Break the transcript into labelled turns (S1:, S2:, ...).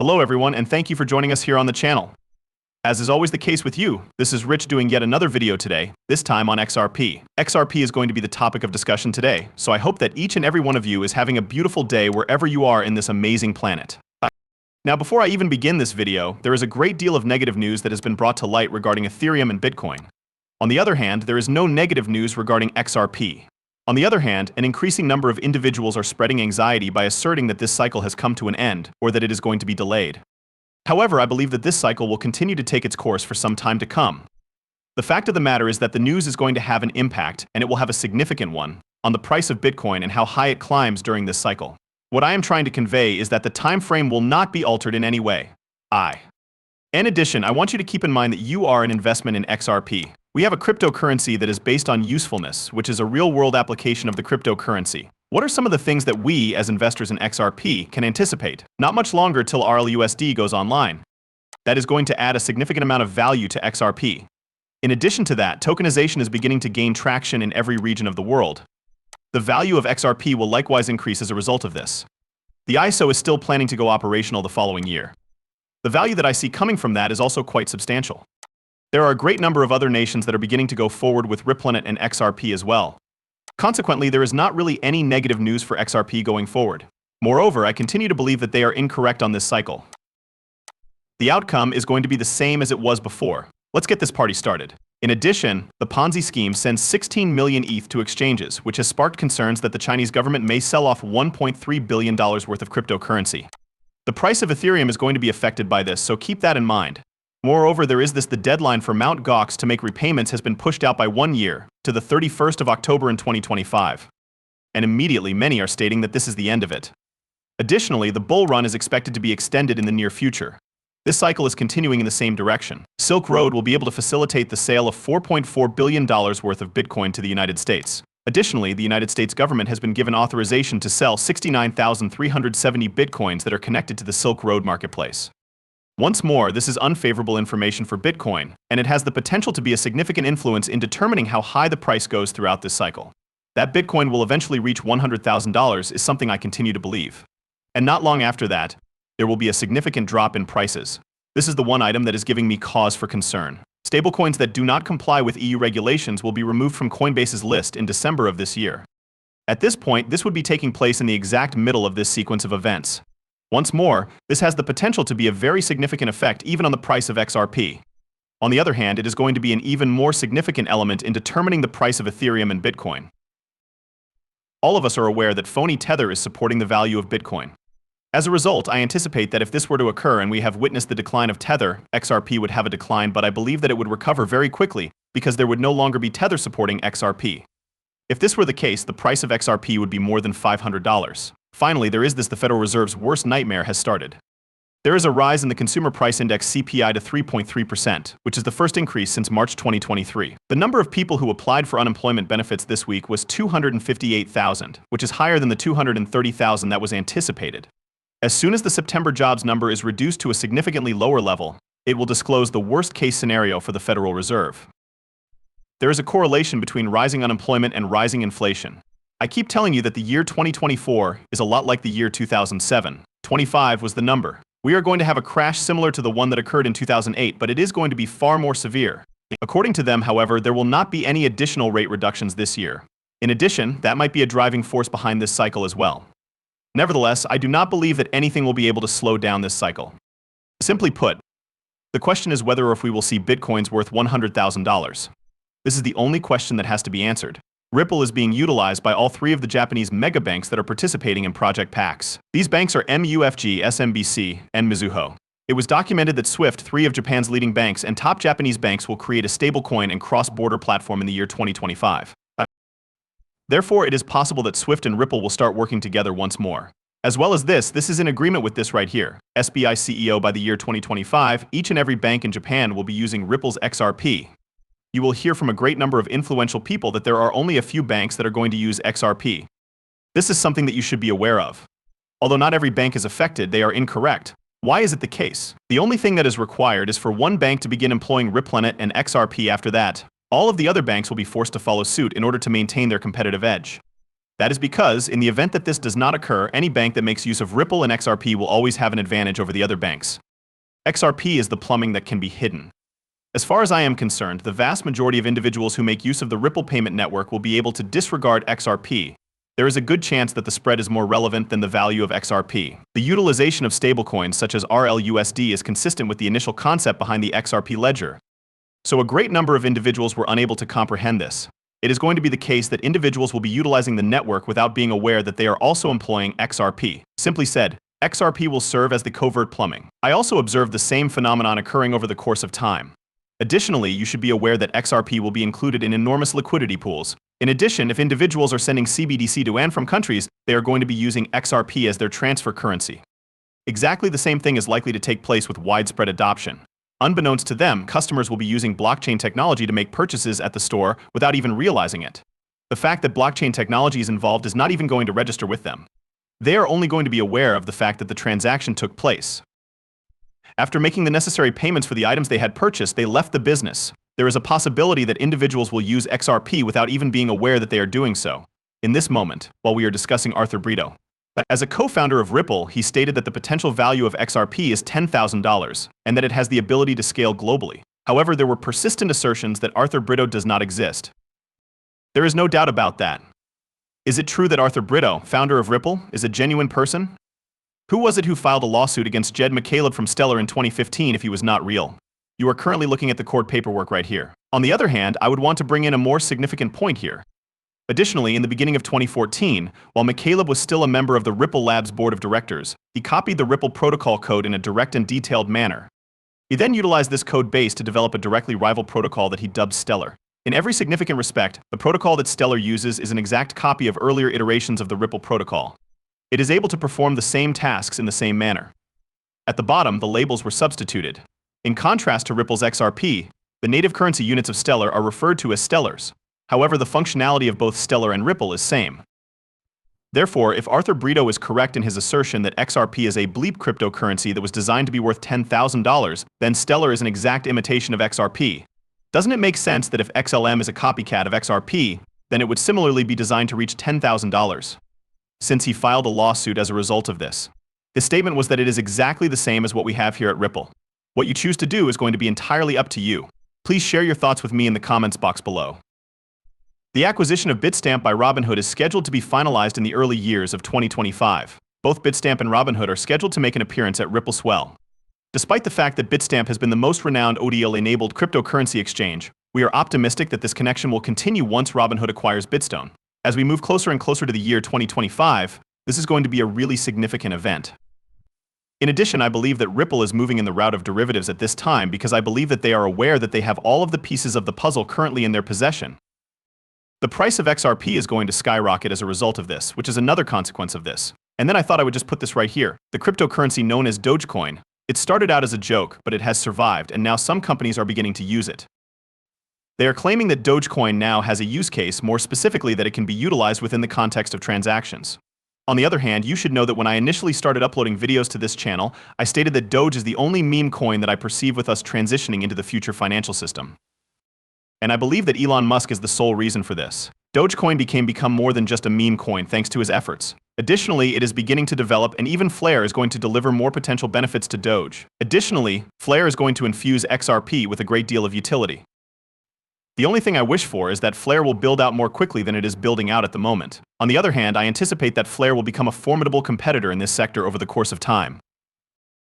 S1: Hello everyone, and thank you for joining us here on the channel. As is always the case with you, this is Rich doing yet another video today, this time on XRP. XRP is going to be the topic of discussion today, so I hope that each and every one of you is having a beautiful day wherever you are in this amazing planet. Now, before I even begin this video, there is a great deal of negative news that has been brought to light regarding Ethereum and Bitcoin. On the other hand, there is no negative news regarding XRP. On the other hand, an increasing number of individuals are spreading anxiety by asserting that this cycle has come to an end, or that it is going to be delayed. However, I believe that this cycle will continue to take its course for some time to come. The fact of the matter is that the news is going to have an impact, and it will have a significant one, on the price of Bitcoin and how high it climbs during this cycle. What I am trying to convey is that the time frame will not be altered in any way. In addition, I want you to keep in mind that you are an investment in XRP. We have a cryptocurrency that is based on usefulness, which is a real-world application of the cryptocurrency. What are some of the things that we, as investors in XRP, can anticipate? Not much longer till RLUSD goes online. That is going to add a significant amount of value to XRP. In addition to that, tokenization is beginning to gain traction in every region of the world. The value of XRP will likewise increase as a result of this. The ISO is still planning to go operational the following year. The value that I see coming from that is also quite substantial. There are a great number of other nations that are beginning to go forward with Ripple and XRP as well. Consequently, there is not really any negative news for XRP going forward. Moreover, I continue to believe that they are incorrect on this cycle. The outcome is going to be the same as it was before. Let's get this party started. In addition, the Ponzi scheme sends 16 million ETH to exchanges, which has sparked concerns that the Chinese government may sell off $1.3 billion worth of cryptocurrency. The price of Ethereum is going to be affected by this, so keep that in mind. Moreover, the deadline for Mt. Gox to make repayments has been pushed out by 1 year, to the 31st of October in 2025. And immediately many are stating that this is the end of it. Additionally, the bull run is expected to be extended in the near future. This cycle is continuing in the same direction. Silk Road will be able to facilitate the sale of $4.4 billion worth of Bitcoin to the United States. Additionally, the United States government has been given authorization to sell 69,370 Bitcoins that are connected to the Silk Road marketplace. Once more, this is unfavorable information for Bitcoin, and it has the potential to be a significant influence in determining how high the price goes throughout this cycle. That Bitcoin will eventually reach $100,000 is something I continue to believe. And not long after that, there will be a significant drop in prices. This is the one item that is giving me cause for concern. Stablecoins that do not comply with EU regulations will be removed from Coinbase's list in December of this year. At this point, this would be taking place in the exact middle of this sequence of events. Once more, this has the potential to be a very significant effect even on the price of XRP. On the other hand, it is going to be an even more significant element in determining the price of Ethereum and Bitcoin. All of us are aware that phony Tether is supporting the value of Bitcoin. As a result, I anticipate that if this were to occur and we have witnessed the decline of Tether, XRP would have a decline, but I believe that it would recover very quickly because there would no longer be Tether supporting XRP. If this were the case, the price of XRP would be more than $500. Finally, the Federal Reserve's worst nightmare has started. There is a rise in the consumer price index CPI to 3.3%, which is the first increase since March 2023. The number of people who applied for unemployment benefits this week was 258,000, which is higher than the 230,000 that was anticipated. As soon as the September jobs number is reduced to a significantly lower level, it will disclose the worst-case scenario for the Federal Reserve. There is a correlation between rising unemployment and rising inflation. I keep telling you that the year 2024 is a lot like the year 2007. 25 was the number. We are going to have a crash similar to the one that occurred in 2008, but it is going to be far more severe. According to them, however, there will not be any additional rate reductions this year. In addition, that might be a driving force behind this cycle as well. Nevertheless, I do not believe that anything will be able to slow down this cycle. Simply put, the question is whether or if we will see Bitcoins worth $100,000. This is the only question that has to be answered. Ripple is being utilized by all three of the Japanese mega banks that are participating in Project PAX. These banks are MUFG, SMBC, and Mizuho. It was documented that SWIFT, three of Japan's leading banks and top Japanese banks, will create a stablecoin and cross-border platform in the year 2025. Therefore, it is possible that SWIFT and Ripple will start working together once more. As well as this is in agreement with this right here. SBI CEO by the year 2025, each and every bank in Japan will be using Ripple's XRP. You will hear from a great number of influential people that there are only a few banks that are going to use XRP. This is something that you should be aware of. Although not every bank is affected, they are incorrect. Why is it the case? The only thing that is required is for one bank to begin employing Ripple and XRP. After that, all of the other banks will be forced to follow suit in order to maintain their competitive edge. That is because, in the event that this does not occur, any bank that makes use of Ripple and XRP will always have an advantage over the other banks. XRP is the plumbing that can be hidden. As far as I am concerned, the vast majority of individuals who make use of the Ripple payment network will be able to disregard XRP. There is a good chance that the spread is more relevant than the value of XRP. The utilization of stablecoins such as RLUSD is consistent with the initial concept behind the XRP ledger. So a great number of individuals were unable to comprehend this. It is going to be the case that individuals will be utilizing the network without being aware that they are also employing XRP. Simply said, XRP will serve as the covert plumbing. I also observed the same phenomenon occurring over the course of time. Additionally, you should be aware that XRP will be included in enormous liquidity pools. In addition, if individuals are sending CBDC to and from countries, they are going to be using XRP as their transfer currency. Exactly the same thing is likely to take place with widespread adoption. Unbeknownst to them, customers will be using blockchain technology to make purchases at the store without even realizing it. The fact that blockchain technology is involved is not even going to register with them. They are only going to be aware of the fact that the transaction took place. After making the necessary payments for the items they had purchased, they left the business. There is a possibility that individuals will use XRP without even being aware that they are doing so. In this moment, while we are discussing Arthur Brito, as a co-founder of Ripple, he stated that the potential value of XRP is $10,000 and that it has the ability to scale globally. However, there were persistent assertions that Arthur Brito does not exist. There is no doubt about that. Is it true that Arthur Brito, founder of Ripple, is a genuine person? Who was it who filed a lawsuit against Jed McCaleb from Stellar in 2015 if he was not real? You are currently looking at the court paperwork right here. On the other hand, I would want to bring in a more significant point here. Additionally, in the beginning of 2014, while McCaleb was still a member of the Ripple Labs board of directors, he copied the Ripple protocol code in a direct and detailed manner. He then utilized this code base to develop a directly rival protocol that he dubbed Stellar. In every significant respect, the protocol that Stellar uses is an exact copy of earlier iterations of the Ripple protocol. It is able to perform the same tasks in the same manner. At the bottom, the labels were substituted. In contrast to Ripple's XRP, the native currency units of Stellar are referred to as Stellars. However, the functionality of both Stellar and Ripple is same. Therefore, if Arthur Brito is correct in his assertion that XRP is a bleep cryptocurrency that was designed to be worth $10,000, then Stellar is an exact imitation of XRP. Doesn't it make sense that if XLM is a copycat of XRP, then it would similarly be designed to reach $10,000? Since he filed a lawsuit as a result of this. His statement was that it is exactly the same as what we have here at Ripple. What you choose to do is going to be entirely up to you. Please share your thoughts with me in the comments box below. The acquisition of Bitstamp by Robinhood is scheduled to be finalized in the early years of 2025. Both Bitstamp and Robinhood are scheduled to make an appearance at Ripple Swell. Despite the fact that Bitstamp has been the most renowned ODL-enabled cryptocurrency exchange, we are optimistic that this connection will continue once Robinhood acquires Bitstone. As we move closer and closer to the year 2025, this is going to be a really significant event. In addition, I believe that Ripple is moving in the route of derivatives at this time because I believe that they are aware that they have all of the pieces of the puzzle currently in their possession. The price of XRP is going to skyrocket as a result of this, which is another consequence of this. And then I thought I would just put this right here. The cryptocurrency known as Dogecoin. It started out as a joke, but it has survived, and now some companies are beginning to use it. They are claiming that Dogecoin now has a use case, more specifically that it can be utilized within the context of transactions. On the other hand, you should know that when I initially started uploading videos to this channel, I stated that Doge is the only meme coin that I perceive with us transitioning into the future financial system. And I believe that Elon Musk is the sole reason for this. Dogecoin become more than just a meme coin thanks to his efforts. Additionally, it is beginning to develop, and even Flare is going to deliver more potential benefits to Doge. Additionally, Flare is going to infuse XRP with a great deal of utility. The only thing I wish for is that Flare will build out more quickly than it is building out at the moment. On the other hand, I anticipate that Flare will become a formidable competitor in this sector over the course of time.